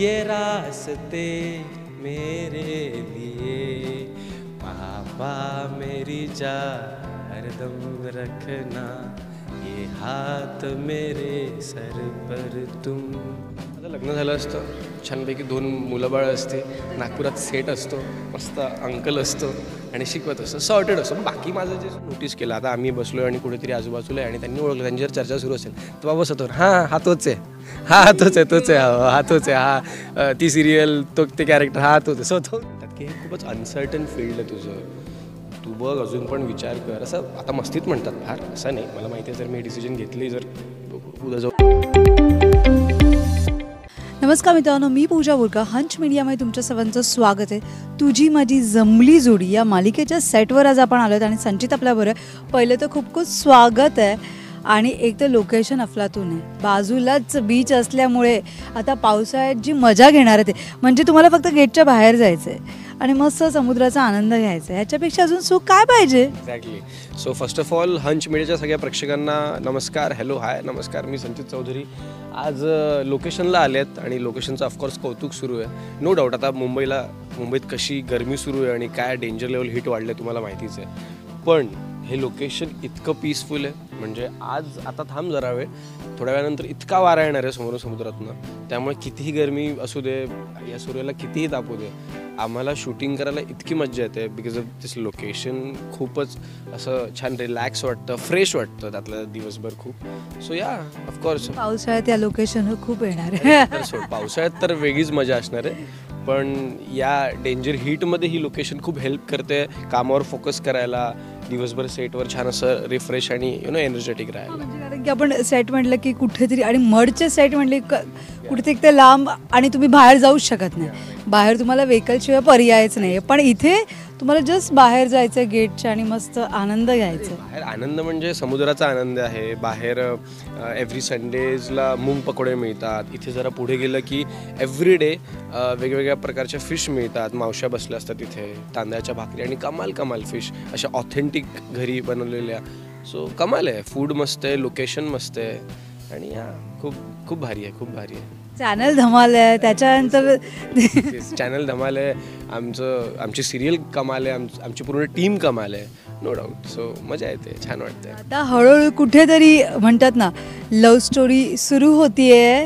ये रास्ते मेरे लिए, पापा मेरी जा हरदम रखना, ये हात मेरे सर पर तुम. आता लग्न झालं असतं, छानपैकी 2 मुलंबाळ असते, नागपुरात सेट असतो, मस्त अंकल असतो आणि शिकवत असतो, सॉर्टेड असतो. बाकी माझं जे नोटीस केलं, आता आम्ही बसलो आणि कुठेतरी आजूबाजूला आहे आणि त्यांनी ओळखलं, त्यांची जर चर्चा सुरू असेल तर बाबा सतोर, हां हा तोच आहे, हा तोच आहे, तोच आहे, हा तोच आहे, हा ती सिरियल तो ते कॅरेक्टर, हा तोच आहे. सो तो की हे खूपच अनसर्टन फील्ड आहे तुझं, तू बघ अजून पण विचार कर. असं आता मस्तीत म्हणतात फार, असं नाही. मला माहिती आहे जर मी डिसिजन घेतली, जर उद्या जाऊ. नमस्कार मित्रांनो, मी पूजा बोरकर. हंच मीडियामध्ये तुमच्या सर्वांचं स्वागत आहे. तुझी माझी जमली जोडी या मालिकेच्या सेटवर आज आपण आलो आहेत आणि संचित आपल्याबरोबर आहे. पहिलं तर खूप खूप स्वागत आहे. आणि एक तर लोकेशन अफलातून आहे, बाजूलाच बीच असल्यामुळे आता पावसाळ्यात जी मजा घेणार आहे ते म्हणजे तुम्हाला फक्त गेटच्या बाहेर जायचं आहे आणि मस्त समुद्राचा आनंद घ्यायचा आहे. ह्याच्यापेक्षा अजून सुख काय पाहिजे. Exactly. So first of all hunch मीडियाच्या सगळ्या प्रेक्षकांना नमस्कार, हॅलो, हाय, नमस्कार. मी संचित चौधरी. आज लोकेशनला आले आहेत आणि लोकेशनचं ऑफकोर्स कौतुक सुरू आहे. नो डाऊट आता मुंबईत कशी गरमी सुरू आहे आणि काय डेंजर लेवल हिट वाढले तुम्हाला माहितीच आहे. पण हे लोकेशन इतकं पीसफुल आहे, म्हणजे आज आता थांब जरा वेळ, थोड्या वेळानंतर इतका वारा येणार आहे समोरून समुद्रातनं, त्यामुळे कितीही गरमी असू दे, या सूर्याला कितीही तापू दे, आम्हाला शूटिंग करायला इतकी मजा येते बिकॉज ऑफ दिस लोकेशन. खूपच असं छान रिलॅक्स वाटतं, फ्रेश वाटतं त्यातलं दिवसभर खूप. सो या ऑफकोर्स पावसाळ्यात या लोकेशनवर खूप येणार आहे. पावसाळ्यात तर वेगळीच मजा असणार आहे, पण या डेंजर हीटमध्ये ही लोकेशन खूप हेल्प करते कामावर फोकस करायला, दिवसभर सेटवर छान असं रिफ्रेश आणि एनर्जेटिक राहायला. म्हणजे कारण की आपण सेट म्हटलं की कुठेतरी, आणि मडचे सेट म्हटले कुठेतरी ते लांब आणि तुम्ही बाहेर जाऊच शकत नाही. बाहेर तुम्हाला व्हेकलशिवाय पर्यायच नाही, पण इथे तुम्हाला जस्ट बाहेर जायचं गेटच्या आणि मस्त आनंद घ्यायचा. बाहेर आनंद म्हणजे समुद्राचा आनंद आहे. बाहेर एव्हरी संडेजला मूग पकोडे मिळतात. इथे जरा पुढे गेलं की एव्हरी डे वेगवेगळ्या प्रकारच्या फिश मिळतात. मावश्या बसल्या असतात इथे, तांदळाच्या भाकरी आणि कमाल फिश अशा ऑथेंटिक घरी बनवलेल्या. सो कमाल आहे, फूड मस्त आहे, लोकेशन मस्त आहे आणि खूप खूप भारी आहे, खूप भारी आहे. चॅनल धमाल आहे, त्याच्यानंतर चॅनल धमाल आहे, आमची सिरियल कमाल आहे, आमची पूर्ण टीम कमाल आहे, नो डाऊट. सो मजा येते, छान वाटते. आता हळूहळू कुठेतरी म्हणतात ना, लव्ह स्टोरी सुरू होतीये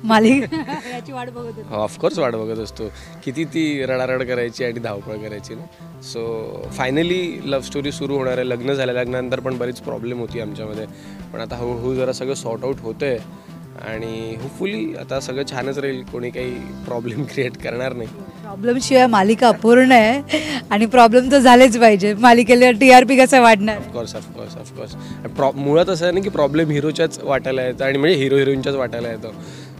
मालिका. याची वाट बघत होतो. ऑफकोर्स वाट बघत असतो. किती ती रडारड करायची आणि धावपळ करायची ना. सो फायनली लव्ह स्टोरी सुरू होणार आहे. लग्न झालं, लग्नानंतर पण बरीच प्रॉब्लेम होती आमच्यामध्ये, पण आता हळूहळू जरा सगळं सॉर्ट आऊट होतं आहे आणि होपफुली आता सगळं छानच राहील. कोणी काही प्रॉब्लेम क्रिएट करणार नाही. प्रॉब्लेमशिवाय मालिका अपूर्ण आहे आणि प्रॉब्लेम तर झालेच पाहिजे. मालिकेला TRP कसं वाढणार. ऑफकोर्स मुळात असं आहे ना की प्रॉब्लेम हिरोच्याच वाटायला येतं आणि म्हणजे हिरो हिरोईनच्याच वाटायला येतो.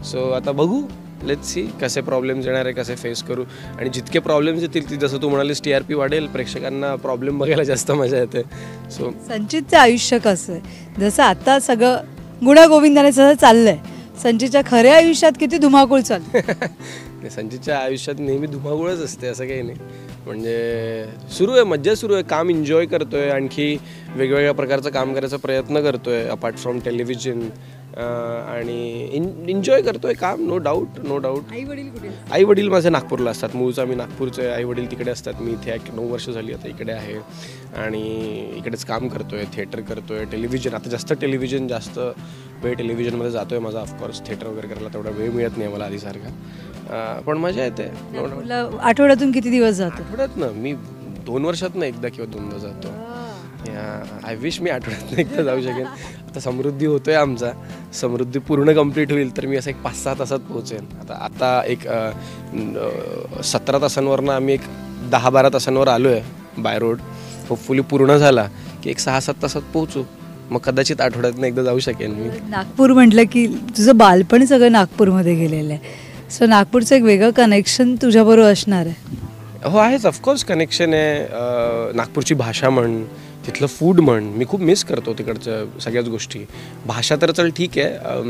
सो आता बघू, लेट्स सी कसे प्रॉब्लेम्स येणार आहे, कसे फेस करू. आणि जितके प्रॉब्लेम्स येतील जसं तू म्हणालीस TRP वाढेल, प्रेक्षकांना प्रॉब्लेम बघायला जास्त मजा येते. सो संचितचं आयुष्य कसं आहे, जसं आता सगळं गुण्यागोविंदाने सगळं चाललंय, संचितच्या खऱ्या आयुष्यात किती धुमाकूळ चालू. संचितच्या आयुष्यात नेहमी धुमाकूळच असते, असं काही नाही. म्हणजे सुरू आहे, मज्जा सुरू आहे, काम एन्जॉय करतोय, आणखी वेगवेगळ्या प्रकारचं काम करायचा प्रयत्न करतोय अपार्ट फ्रॉम टेलिव्हिजन, आणि एन्जॉय करतोय काम, नो डाऊट. आई वडील माझे नागपूरला असतात, मूळचा मी नागपूरचे, आई वडील तिकडे असतात. मी इथे 9 वर्ष झाली आता इकडे आहे आणि इकडेच काम करतोय, थिएटर करतोय, टेलिव्हिजन. आता जास्त वेळ टेलिव्हिजनमध्ये जातोय माझा. ऑफकोर्स थिएटर वगैरे करायला तेवढा वेळ मिळत नाही मला आधीसारखा, पण मजा येते. आठवड्यातून किती दिवस जातो. आठवड्यातनं मी 2 वर्षातनं एकदा किंवा 2दा जातो. आय विश मी आठवड्यातनं एकदा जाऊ शकेन. आता समृद्धी होतोय आमचा, समृद्धी पूर्ण कंप्लीट होईल तर मी असं एक 5-6 तासात पोहोचेन. आता एक 17 तासांवरनं आम्ही एक 10-12 तासांवर आलो आहे बाय रोड. होपफुली पूर्ण झाला की एक 6-7 तासात पोहोचू, मग कदाचित आठवड्यातनं एकदा जाऊ शकेन मी. नागपूर म्हटलं की तुझं बालपण सगळं नागपूरमध्ये गेलेलं आहे. सो नागपूरचं एक वेगळं कनेक्शन तुझ्याबरोबर असणार आहे. हो आहेच, ऑफकोर्स कनेक्शन आहे. नागपूरची भाषा म्हण, तिथलं फूड म्हण, मी खूप मिस करतो तिकडच्या सगळ्याच गोष्टी. भाषा तर चल ठीक आहे,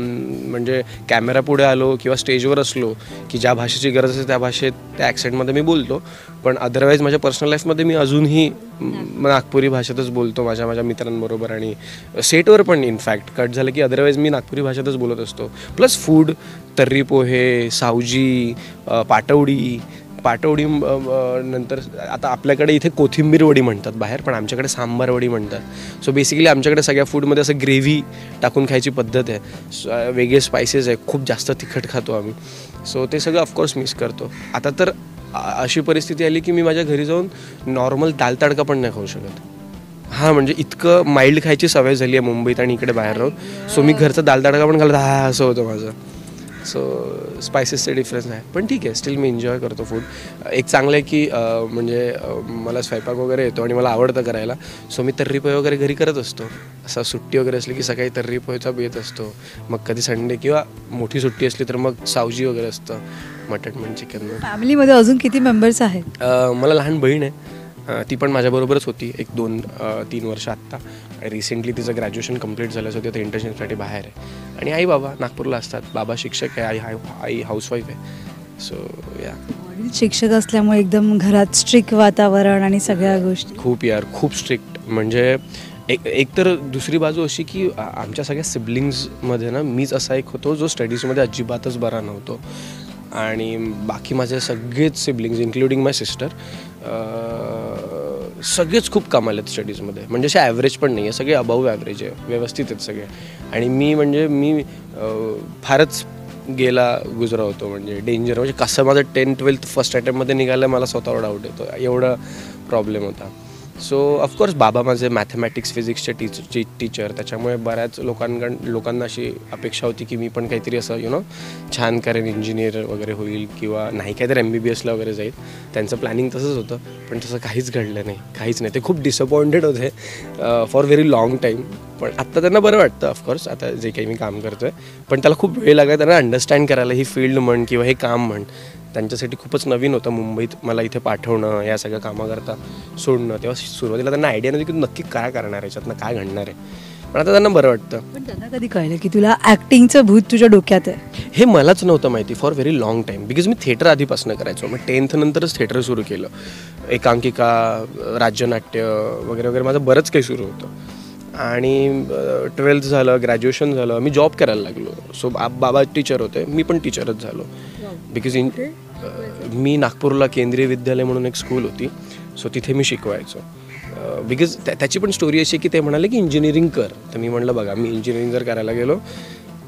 म्हणजे कॅमेरा पुढे आलो किंवा स्टेजवर असलो की ज्या भाषेची गरज असते त्या भाषेत, त्या ॲक्सेंटमध्ये मी बोलतो. पण अदरवाईज माझ्या पर्सनल लाईफमध्ये मी अजूनही नागपुरी भाषेतच बोलतो माझ्या मित्रांबरोबर, आणि सेटवर पण इनफॅक्ट कट झालं की अदरवाईज मी नागपुरी भाषेतच बोलत असतो. प्लस फूड, तर्री पोहे, सावजी, पाटवडी नंतर आता आपल्याकडे इथे कोथिंबीर वडी म्हणतात बाहेर, पण आमच्याकडे सांबार वडी म्हणतात. सो बेसिकली आमच्याकडे सगळ्या फूडमध्ये असं ग्रेव्ही टाकून खायची पद्धत आहे, वेगळे स्पायसेस आहे, खूप जास्त तिखट खातो आम्ही. सो ते सगळं ऑफकोर्स मिस करतो. आता तर अशी परिस्थिती आली की मी माझ्या घरी जाऊन नॉर्मल दाल तडका पण नाही खाऊ शकत. हां, म्हणजे इतकं माइल्ड खायची सवय झाली आहे मुंबईत आणि इकडे बाहेर राहून. सो मी घरचा दाल तडका पण घालत असं होतं माझं. सो स्पायसेसचे डिफरन्स आहे, पण ठीक आहे, स्टील मी एन्जॉय करतो फूड. एक चांगलं आहे की म्हणजे मला स्वयंपाक वगैरे येतो आणि मला आवडतं करायला. सो मी तर्री पोहे वगैरे घरी करत असतो. असं सुट्टी वगैरे असली की सकाळी तर्री पोहेचा बेत असतो. मग कधी संडे किंवा मोठी सुट्टी असली तर मग सावजी वगैरे असतं, मटण म्हण, चिकन. फॅमिलीमध्ये अजून किती मेंबर्स आहेत? मला लहान बहीण आहे, ती पण माझ्याबरोबरच होती 1-2-3 वर्ष आत्ता. आणि रिसेंटली तिचं ग्रॅज्युएशन कंप्लीट झालं, सो ती आता इंटर्नशिपसाठी बाहेर आहे. आणि आई बाबा नागपूरला असतात. बाबा शिक्षक आहे, आई हाऊसवाईफ आहे. सो या, वडील शिक्षक असल्यामुळे एकदम घरात स्ट्रिक्ट वातावरण आणि सगळ्या गोष्टी. खूप स्ट्रिक्ट. म्हणजे एक तर दुसरी बाजू अशी की आमच्या सगळ्या सिबलिंग्समध्ये ना मीच असा एक होतो जो स्टडीजमध्ये अजिबातच बरा नव्हतो. आणि बाकी माझे सगळेच सिबलिंग्स इन्क्लुडिंग माय सिस्टर सगळेच खूप कामाले आहेत स्टडीजमध्ये. म्हणजे असे ॲव्हरेज पण नाही आहे, सगळे अबाव ॲव्हरेज आहे, व्यवस्थित आहेत सगळे. आणि मी फारच गुजरा होतो, म्हणजे डेंजर. म्हणजे कसं माझं 10th-12th फर्स्ट अटेम्प्टमध्ये निघालं मला स्वतःवर डाऊट येतो, एवढा प्रॉब्लेम होता. सो ऑफकोर्स बाबा माझे मॅथमॅटिक्स फिजिक्सचे टीचर, त्याच्यामुळे बऱ्याच लोकांना अशी अपेक्षा होती की मी पण काहीतरी असं छान करेन, इंजिनियर वगैरे होईल किंवा नाही काहीतरी MBBSला वगैरे जाईल. त्यांचं प्लॅनिंग तसंच होतं, पण तसं काहीच घडलं नाही, काहीच नाही. ते खूप डिसअपॉइंटेड होते फॉर व्हेरी लाँग टाईम. पण आत्ता त्यांना बरं वाटतं ऑफकोर्स, आता जे काही मी काम करतो आहे. पण त्याला खूप वेळ लागला त्यांना अंडरस्टँड करायला, ही फील्ड म्हण किंवा हे काम म्हण त्यांच्यासाठी खूपच नवीन होतं. मुंबईत मला इथे पाठवणं, या सगळ्या कामाकरता सोडणं, तेव्हा सुरुवातीला त्यांना आयडिया नव्हती की नक्की काय करणार आहे, याच्यातनं काय घडणार आहे. पण आता त्यांना बरं वाटतं. पण त्यांना कधी कळलं की तुला ॲक्टिंगचं भूत तुझ्या डोक्यात आहे? हे मलाच नव्हतं माहिती for very long time, because me theatre आधीपासून करायचो. मग 10th नंतरच थिएटर सुरू केलं. एकांकिका, राज्यनाट्य वगैरे वगैरे माझं बरंच काही सुरू होतं. आणि 12th झालं, ग्रॅज्युएशन झालं, मी जॉब करायला लागलो. सो बाबा टीचर होते, मी पण टीचरच झालो. बिकॉज मी नागपूरला केंद्रीय विद्यालय म्हणून एक स्कूल होती, सो तिथे मी शिकवायचो. बिकॉज त्याची पण स्टोरी अशी की ते म्हणाले की इंजिनिअरिंग कर. तर मी म्हटलं बघा, मी इंजिनिअरिंग जर करायला गेलो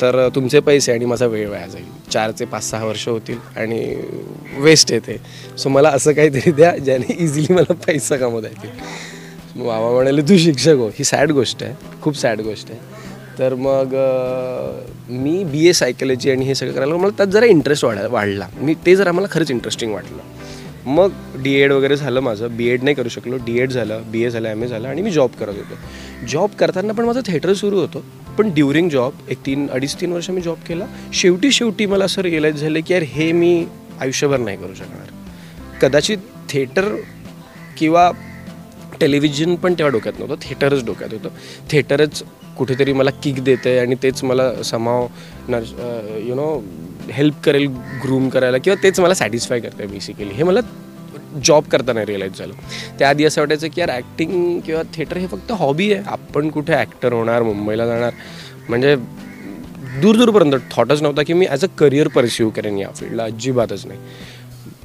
तर तुमचे पैसे आणि माझा वेळ वाया जाईल. 4 ते 5-6 वर्ष होतील आणि वेस्ट येते. सो मला असं काहीतरी द्या ज्याने इझिली मला पैसा कमवता येतील. मग बाबा म्हणाले तू शिक्षक हो. ही सॅड गोष्ट आहे, खूप सॅड गोष्ट आहे. तर मग मी BA सायकोलॉजी आणि हे सगळं करायला मला त्यात जरा इंटरेस्ट वाढला. ते जरा मला खरंच इंटरेस्टिंग वाटलं. मग D.Ed वगैरे झालं माझं. B.Ed नाही करू शकलो, D.Ed झालं, BA झालं, MA झालं आणि मी जॉब करत होतो. जॉब करताना पण माझं थिएटर सुरू होतं. पण ड्युरिंग जॉब एक 2.5-3 वर्ष मी जॉब केला. शेवटी मला असं रिअलाईज झालं की यार हे मी आयुष्यभर नाही करू शकणार. कदाचित थिएटर किंवा टेलिव्हिजन पण तेव्हा डोक्यात नव्हतं, थिएटरच डोक्यात होतं. थिएटरच कुठेतरी मला किक देतं आणि तेच मला समाव हेल्प करेल ग्रूम करायला किंवा तेच मला सॅटिस्फाय करतं बेसिकली. हे मला जॉब करताना रिअलाईज झालं. त्याआधी असं वाटायचं की यार ॲक्टिंग किंवा थिएटर हे फक्त हॉबी आहे, आपण कुठे ॲक्टर होणार, मुंबईला जाणार, म्हणजे दूरपर्यंत थॉटच नव्हता की मी ॲज अ करिअर परस्यू करेन या फील्डला, अजिबातच नाही.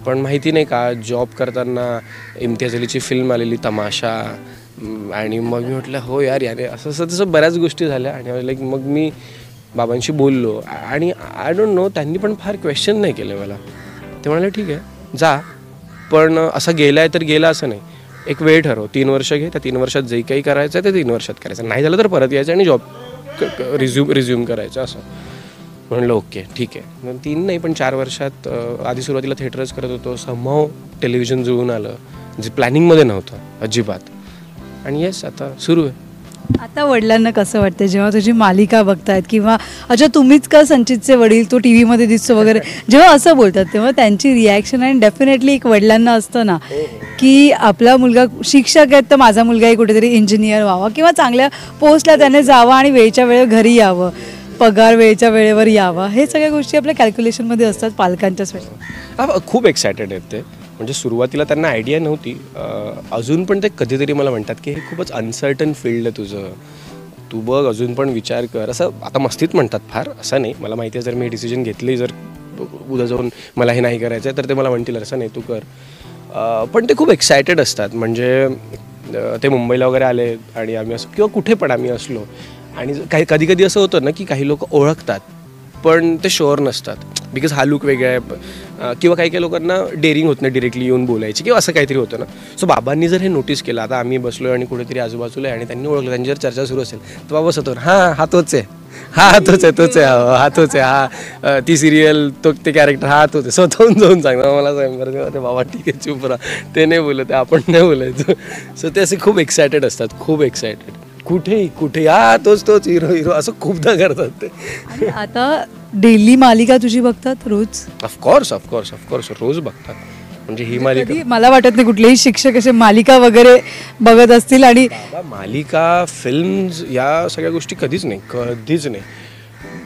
पण माहिती नाही का जॉब करताना इम्तियाज अलीची फिल्म आलेली तमाशा, आणि मग मी म्हटलं हो यार याने असं तसं बऱ्याच गोष्टी झाल्या. आणि लाईक मग मी बाबांशी बोललो आणि आय डोंट नो, त्यांनी पण फार क्वेश्चन नाही केले मला. ते म्हणाले ठीक आहे जा, पण असं गेला आहे तर गेला असं नाही, एक वेळ ठरव, 3 वर्ष घे, त्या 3 वर्षात जे काही करायचं आहे ते 3 वर्षात करायचं, नाही झालं तर परत यायचं आणि जॉब रिझ्यूम करायचं. असं म्हणलं ओके ठीक आहे. 3 नाही पण 4 वर्षात आधी सुरुवातीला थिएटरच करत होतो. समहाव टेलिव्हिजन जुळून आलं, जे प्लॅनिंगमध्ये नव्हतं अजिबात. आणि येस आता सुरू आहे. आता वडिलांना कसं वाटतं जेव्हा तुझी मालिका बघतायत किंवा अच्छा तुम्हीच का संचितचे वडील, तो टी व्हीमध्ये दिसतो वगैरे, जेव्हा असं बोलतात तेव्हा त्यांची रिॲक्शन आणि डेफिनेटली एक वडिलांना असतं ना की आपला मुलगा शिक्षक आहेत तर माझा मुलगाही कुठेतरी इंजिनियर व्हावा किंवा चांगल्या पोस्टला त्याने जावं आणि वेळच्या वेळेवर घरी यावं, पगार वेळच्या वेळेवर यावा, हे सगळ्या गोष्टी आपल्या कॅल्क्युलेशनमध्ये असतात पालकांच्या स्पेशल. खूप एक्सायटेड आहेत ते. म्हणजे सुरुवातीला त्यांना आयडिया नव्हती, अजून पण ते कधीतरी मला म्हणतात की हे खूपच अनसर्टन फील्ड आहे तुझं, तू बघ अजून पण विचार कर. असं आता मस्तीत म्हणतात फार, असं नाही. मला माहिती आहे जर मी डिसिजन घेतली, जर उद्या जाऊन मला हे नाही करायचं तर ते मला म्हणतील असं नाही तू कर. पण ते खूप एक्सायटेड असतात. म्हणजे ते मुंबईला वगैरे आले आणि आम्ही असं किंवा कुठे पण आम्ही असलो आणि काही कधी कधी असं होतं ना की काही लोक ओळखतात पण ते शुअर नसतात, बिकॉज हा लुक वेगळा आहे किंवा काही काही लोकांना डेअरिंग होत नाही डिरेक्टली येऊन बोलायची किंवा असं काहीतरी होतं ना. सो बाबांनी जर हे नोटीस केलं, आता आम्ही बसलो आणि कुठेतरी आजूबाजूला आहे आणि त्यांनी ओळखलं, त्यांची जर चर्चा सुरू असेल तर बाबा स्वतःवर हा तोच आहे, हा तोच आहे, तोच आहे, हा तोच आहे, हा ती सिरियल तो ते कॅरेक्टर हा तोच आहे, स्वतःहून जाऊन सांगणार मला स्वयंवर ते बाबा ठीक आहे चुप राहा, ते नाही बोलत आपण नाही बोलायचं. सो ते असे खूप एक्सायटेड असतात, खूप एक्सायटेड. कुठे हा तोच हिरो असं खूपदा करतात ते. आणि आता डेली मालिका तुझी बघतात रोज? ऑफकोर्स रोज बघतात. म्हणजे ही मालिका मला वाटत नाही कुठलेही शिक्षक असे मालिका वगैरे बघत असतील. आणि मालिका फिल्म्स या सगळ्या गोष्टी कधीच नाही.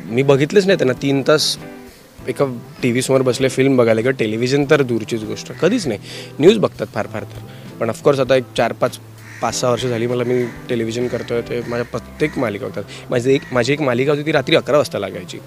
मी बघितलेच नाही त्यांना 3 तास एका टी व्ही समोर बसले फिल्म बघायला किंवा टेलिव्हिजन तर दूरचीच गोष्ट, कधीच नाही. न्यूज बघतात फार तर. पण ऑफकोर्स आता एक 4-5-6 वर्ष झाली मला, मी टेलिव्हिजन करतोय ते माझ्या प्रत्येक मालिका बघतात. माझी एक मालिका होती ती रात्री 11 वाजता लागायची,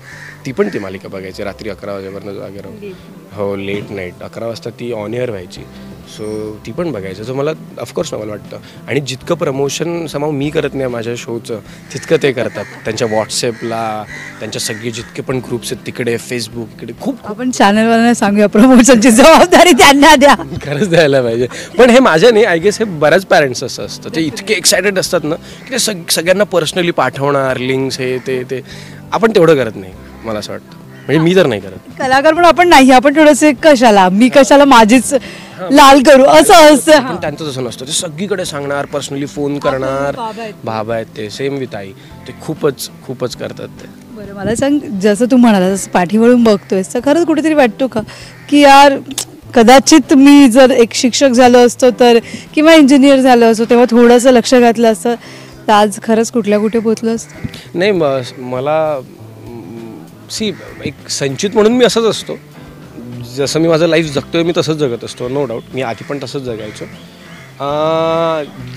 ती पण ती मालिका बघायची रात्री 11 वाजेपर्यंत जागे राहून. हो, लेट नाईट 11 वाजता ती ऑन एअर व्हायची. सो ती पण बघायचं. सो मला ऑफकोर्स मला वाटतं. आणि जितकं प्रमोशन समाव मी करत नाही माझ्या शोचं तितकं ते करतात. त्यांच्या व्हॉट्सॲपला त्यांच्या सगळे जितके पण ग्रुप्स आहेत तिकडे, फेसबुक इकडे खूप. आपण चॅनलवाल्यांना सांगूया प्रमोशनची जबाबदारी त्यांना द्या. खरंच द्यायला पाहिजे. पण हे माझ्या नाही, आय गेस हे बऱ्याच पॅरेंट्स असं असतं, ते इतके एक्सायटेड असतात ना की ते सगळ्यांना पर्सनली पाठवणार लिंक्स हे ते. आपण तेवढं करत नाही मला असं वाटतं. म्हणजे मी तर नाही करत. कलाकार पण आपण नाही, आपण थोडंसं कशाला माझीच लाल करू असं असतं. पण त्यांचं तसं नसतं, ते सगळीकडे सांगणार, पर्सनली फोन करणार. बाबा आहेत ते सेम विथ आई, ते खूपच करतात ते. बरं मला सांग, जसं तू म्हणाला जसं पाठीवळून बघतोयस तर खरंच कुठेतरी वाटतो का की यार कदाचित मी जर एक शिक्षक झालो असतो तर किंवा इंजिनियर झालो असतो तेव्हा थोडंसं लक्ष घातलं असतं तर आज खरंच कुठे पोचलो असतो? नाही, मला एक संचित म्हणून मी असंच असतो, जसं मी माझं लाईफ जगतोय मी तसंच जगत असतो, नो डाऊट. मी आधी पण तसंच जगायचो.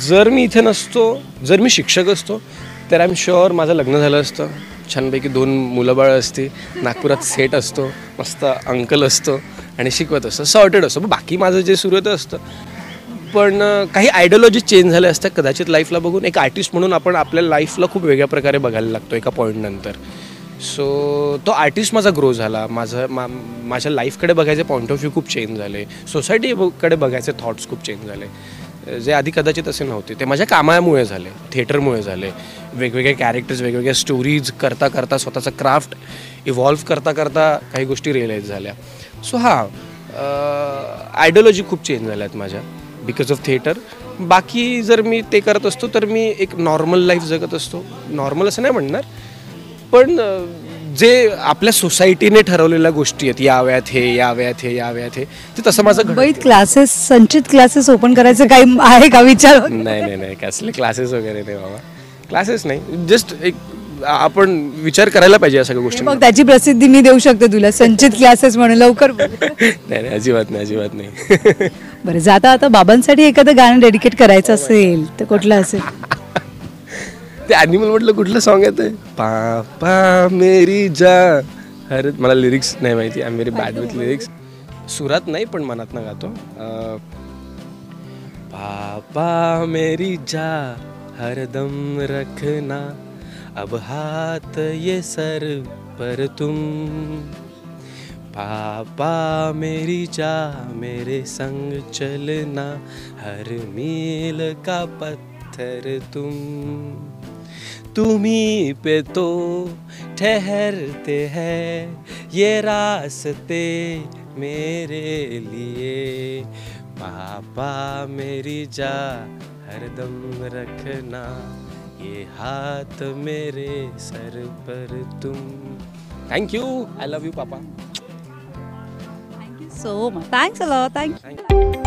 जर मी इथे नसतो, जर मी शिक्षक असतो तर आय एम शुअर माझं लग्न झालं असतं, छानपैकी 2 मुलं बाळं असते, नागपुरात सेट असतो, मस्त अंकल असतो आणि शिकवत असतो, सॉर्टेड असतो. बाकी माझं जे सुरू होतं असतं. पण काही आयडिओलॉजी चेंज झाल्या असतात कदाचित लाईफला बघून. एक आर्टिस्ट म्हणून आपण आपल्या लाईफला खूप वेगळ्या प्रकारे बघायला लागतो एका पॉईंटनंतर. सो तो आर्टिस्ट माझा ग्रो झाला, माझ्या लाईफकडे बघायचे पॉईंट ऑफ व्ह्यू खूप चेंज झाले, सोसायटीकडे बघायचे थॉट्स खूप चेंज झाले, जे आधी कदाचित असे नव्हते. ते माझ्या कामामुळे झाले, थिएटरमुळे झाले. वेगवेगळे कॅरेक्टर्स, वेगवेगळ्या स्टोरीज करता स्वतःचा क्राफ्ट इव्हॉल्व्ह करता काही गोष्टी रिअलाईज झाल्या. सो आयडिओलॉजी खूप चेंज झाल्या आहेत माझ्या बिकॉज ऑफ थिएटर. बाकी जर मी ते करत असतो तर मी एक नॉर्मल लाईफ जगत असतो. नॉर्मल असं नाही म्हणणार, पण जे आपल्या सोसायटीने ठरवलेल्या गोष्टी आहेत, याव्यात हे ते तसं माझं मुंबईत क्लासेस, संचित क्लासेस ओपन करायचं काही आहे का विचार? नाही कसले क्लासेस वगैरे नाही बाबा, क्लासेस नाही. जस्ट एक आपण विचार करायला पाहिजे या सगळ्या गोष्टी. मग त्याची प्रसिद्धी मी देऊ शकते तुला, संचित क्लासेस म्हणून लवकर. नाही अजिबात नाही. बरं, जाता आता बाबांसाठी एखादं गाणं डेडिकेट करायचं असेल तर कुठलं असेल? ते ॲनिमल म्हटलं कुठलं सॉन्ग आहे ते, पापा मेरी जा. अरे मला लिरिक्स नाही माहिती, I am very bad with lyrics. सुरात नाही पण मनातनं गातो. पापा मेरी जा हरदम रखना, अब हाथ ये सर पर तुम. पापा मेरी जा मेरे संग चलना, हर मील का पत्थर तुम. तुम्ही पे तो ठहरते हैं ये रास्ते मेरे लिए. पापा मेरी जा हरदम रखना, ये हाथ मेरे सर पर तुम. Thank you. I love you papa. Thank you so much. Thanks a lot. Thank you. Thank